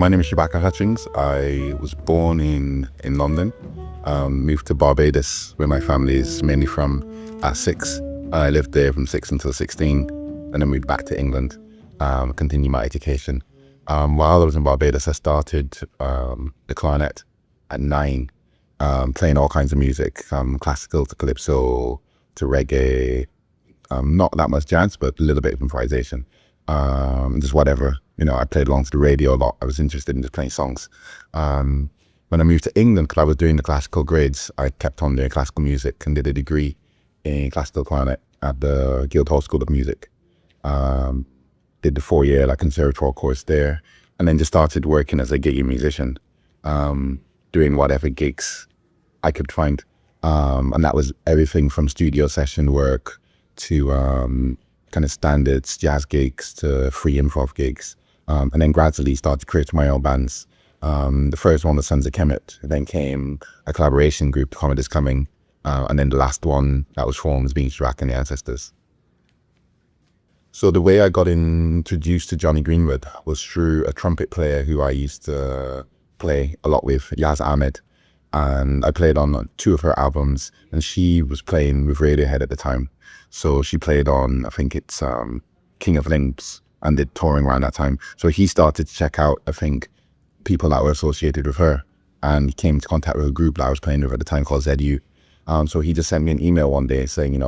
My name is Shabaka Hutchings. I was born in London, moved to Barbados, where my family is mainly from, at 6. I lived there from 6 until 16, and then moved back to England, continued my education. While I was in Barbados, I started the clarinet at 9, playing all kinds of music, classical to calypso to reggae, not that much jazz, but a little bit of improvisation, just whatever. I played along to the radio a lot. I was interested in just playing songs. When I moved to England, because I was doing the classical grades, I kept on doing classical music and did a degree in classical clarinet at the Guildhall School of Music. Did the 4-year conservatoire course there, and then just started working as a gigging musician, doing whatever gigs I could find. And that was everything from studio session work to kind of standards jazz gigs to free improv gigs. And then gradually started creating my own bands. The first one was Sons of Kemet. Then came a collaboration group, Comet is Coming. And then the last one that was formed was being Shabaka and the Ancestors. So the way I got introduced to Johnny Greenwood was through a trumpet player who I used to play a lot with, Yaz Ahmed. And I played on 2 of her albums, and she was playing with Radiohead at the time. So she played on, I think it's King of Limbs, and did touring around that time. So he started to check out, I think, people that were associated with her, and came into contact with a group that I was playing with at the time called ZU. So he just sent me an email one day saying,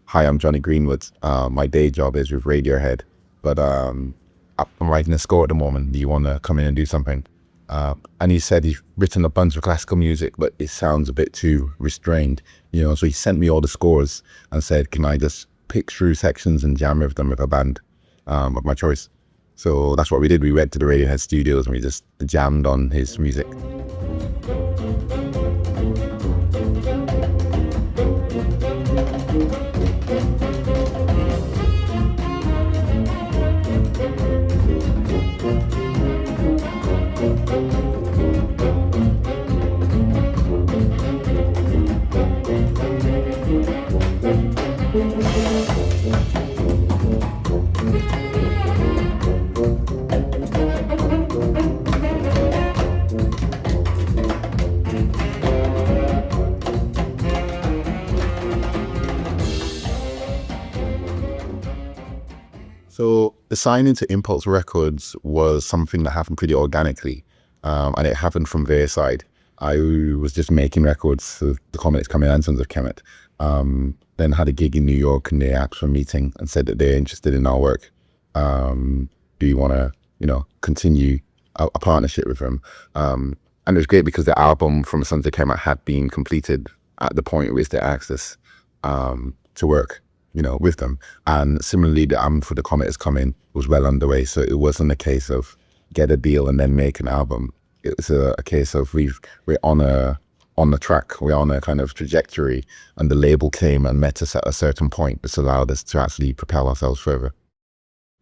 hi, I'm Johnny Greenwood. My day job is with Radiohead, but I'm writing a score at the moment. Do you want to come in and do something? And he said he's written a bunch of classical music, but it sounds a bit too restrained, so he sent me all the scores and said, can I just pick through sections and jam with them with a band of my choice? So that's what we did. We went to the Radiohead studios and we just jammed on his music. So the signing to Impulse Records was something that happened pretty organically, and it happened from their side. I was just making records for the Comet is Coming and Sons of Kemet. Then had a gig in New York, and they asked for a meeting and said that they're interested in our work. Do you want to, continue a partnership with them? And it was great because the album from Sons of Kemet had been completed at the point at which they asked us to work, with them. And similarly, the album for the Comet is Coming was well underway. So it wasn't a case of get a deal and then make an album. It was a case of we're on the track, we're on a kind of trajectory, and the label came and met us at a certain point, which allowed us to actually propel ourselves further.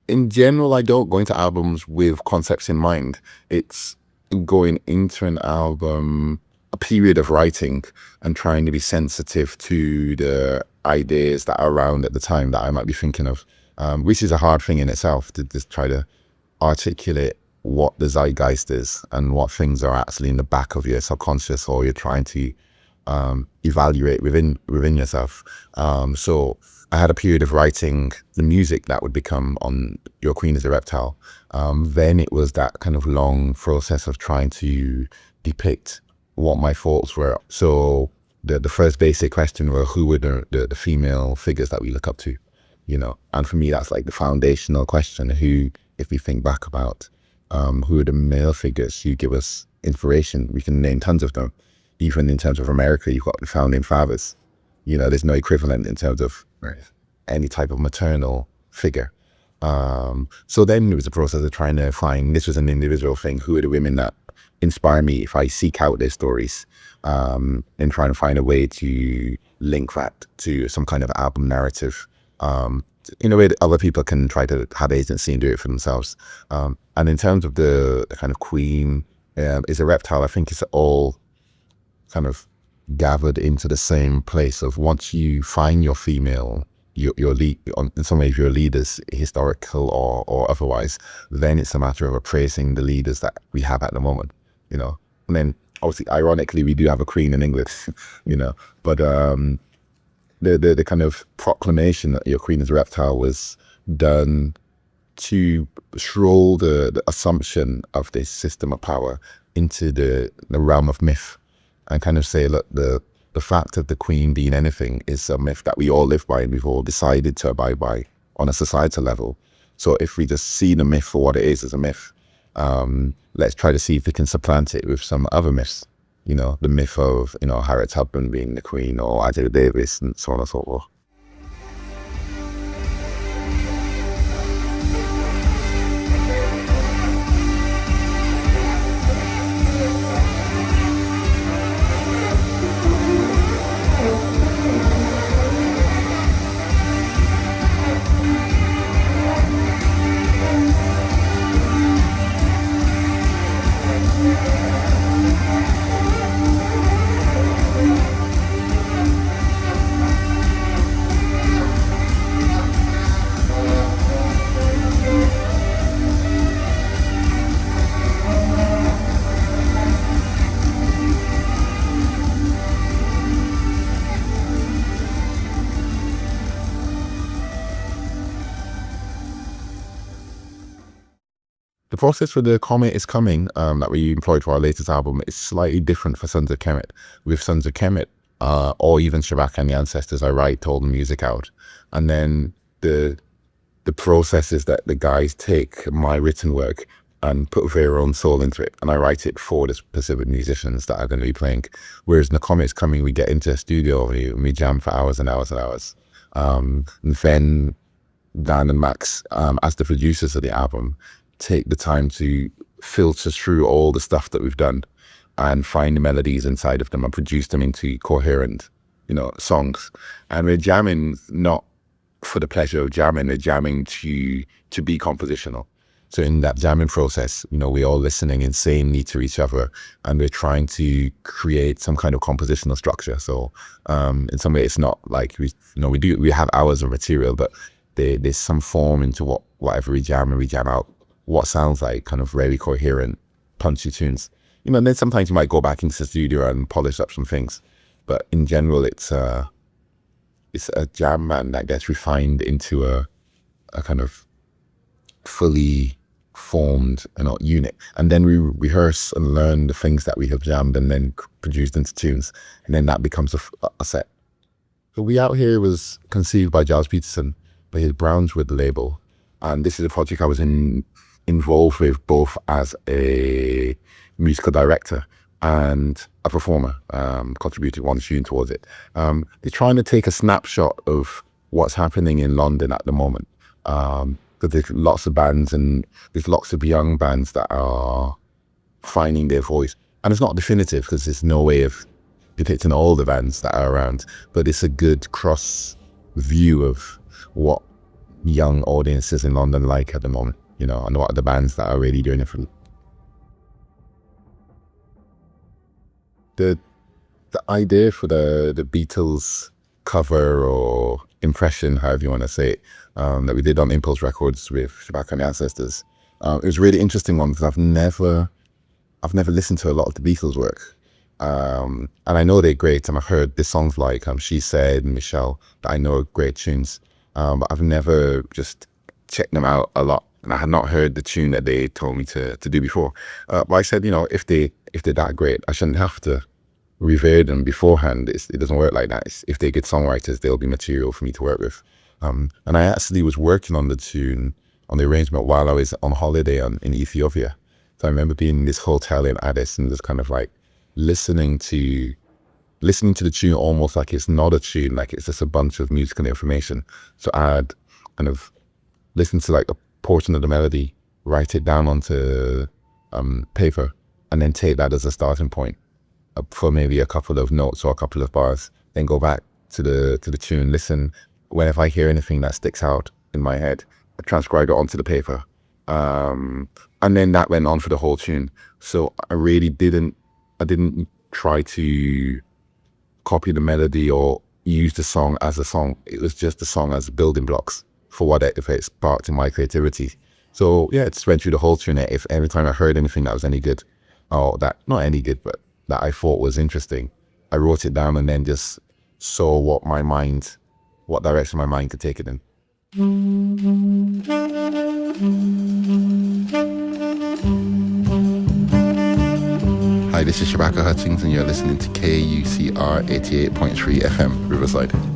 In general, I don't go into albums with concepts in mind. It's going into an album, a period of writing, and trying to be sensitive to the ideas that are around at the time that I might be thinking of, which is a hard thing in itself, to just try to articulate what the zeitgeist is and what things are actually in the back of your subconscious, or you're trying to evaluate within yourself. So I had a period of writing the music that would become on Your Queen is a Reptile. Then it was that kind of long process of trying to depict what my thoughts were. So the first basic question were, who were the female figures that we look up to, and for me that's like the foundational question. Who, if we think back about who are the male figures who give us inspiration, we can name tons of them. Even in terms of America, you've got the founding fathers. There's no equivalent in terms of any type of maternal figure. So then it was a process of trying to find, this was an individual thing, who are the women that inspire me if I seek out their stories, and trying to find a way to link that to some kind of album narrative, in a way that other people can try to have agency and do it for themselves. And in terms of the kind of Queen is a Reptile, I think it's all kind of gathered into the same place of, once you find your female your lead, in some ways your leaders, historical or otherwise, then it's a matter of appraising the leaders that we have at the moment, you know. And then obviously, ironically, we do have a queen in England, you know, but the kind of proclamation that your queen is a reptile was done to throw the assumption of this system of power into the realm of myth, and kind of say, look, the fact of the queen being anything is a myth that we all live by and we've all decided to abide by on a societal level. So if we just see the myth for what it is as a myth, let's try to see if we can supplant it with some other myths. You know, the myth of, you know, Harriet Tubman being the queen, or Angela Davis, and so on and so forth. The process for the Comet is Coming that we employed for our latest album is slightly different for Sons of Kemet. With Sons of Kemet, or even Shabaka and the Ancestors, I write all the music out. And then the process is that the guys take my written work and put their own soul into it. And I write it for the specific musicians that are going to be playing. Whereas in The Comet is Coming, we get into a studio and we jam for hours and hours and hours. And then Dan and Max, as the producers of the album, take the time to filter through all the stuff that we've done and find the melodies inside of them and produce them into coherent, you know, songs. And we're jamming not for the pleasure of jamming, we're jamming to be compositional. So in that jamming process, you know, we're all listening insanely to each other and we're trying to create some kind of compositional structure. So in some way it's not like we have hours of material, but there's some form into whatever we jam, and we jam out what sounds like kind of very coherent, punchy tunes. You know, and then sometimes you might go back into the studio and polish up some things. But in general, it's a jam band that gets refined into a kind of fully formed, you know, unit. And then we rehearse and learn the things that we have jammed and then produced into tunes. And then that becomes a set. So We Out Here was conceived by Giles Peterson, by his Brownswood label. And this is a project I was involved with both as a musical director and a performer, contributed one tune towards it. They're trying to take a snapshot of what's happening in London at the moment. Because there's lots of bands and there's lots of young bands that are finding their voice. And it's not definitive because there's no way of depicting all the bands that are around, but it's a good cross view of what young audiences in London like at the moment, you know, and what are the bands that are really doing it for them. The idea for the Beatles cover or impression, however you want to say it, that we did on Impulse Records with Shabaka and the Ancestors, it was a really interesting one because I've never listened to a lot of the Beatles work, and I know they're great, and I've heard the songs like She Said and Michelle that I know are great tunes, but I've never just checked them out a lot, and I had not heard the tune that they told me to do before. But I said, you know, if they're that great, I shouldn't have to revere them beforehand. It doesn't work like that. If they're good songwriters, they'll be material for me to work with. And I actually was working on the tune, on the arrangement, while I was on holiday in Ethiopia. So I remember being in this hotel in Addis and just kind of like listening to the tune almost like it's not a tune, like it's just a bunch of musical information. So I'd kind of listen to like a portion of the melody, write it down onto paper, and then take that as a starting point for maybe a couple of notes or a couple of bars, then go back to the tune, listen. Whenever I hear anything that sticks out in my head, I transcribe it onto the paper. And then that went on for the whole tune. So I didn't try to copy the melody or use the song as a song. It was just the song as building blocks for what it sparked in my creativity. So yeah, it just went through the whole tune. If every time I heard anything that was any good, or that not any good, but that I thought was interesting, I wrote it down and then just saw what direction my mind could take it in. Hi, this is Shabaka Hutchings, and you're listening to KUCR 88.3 FM, Riverside.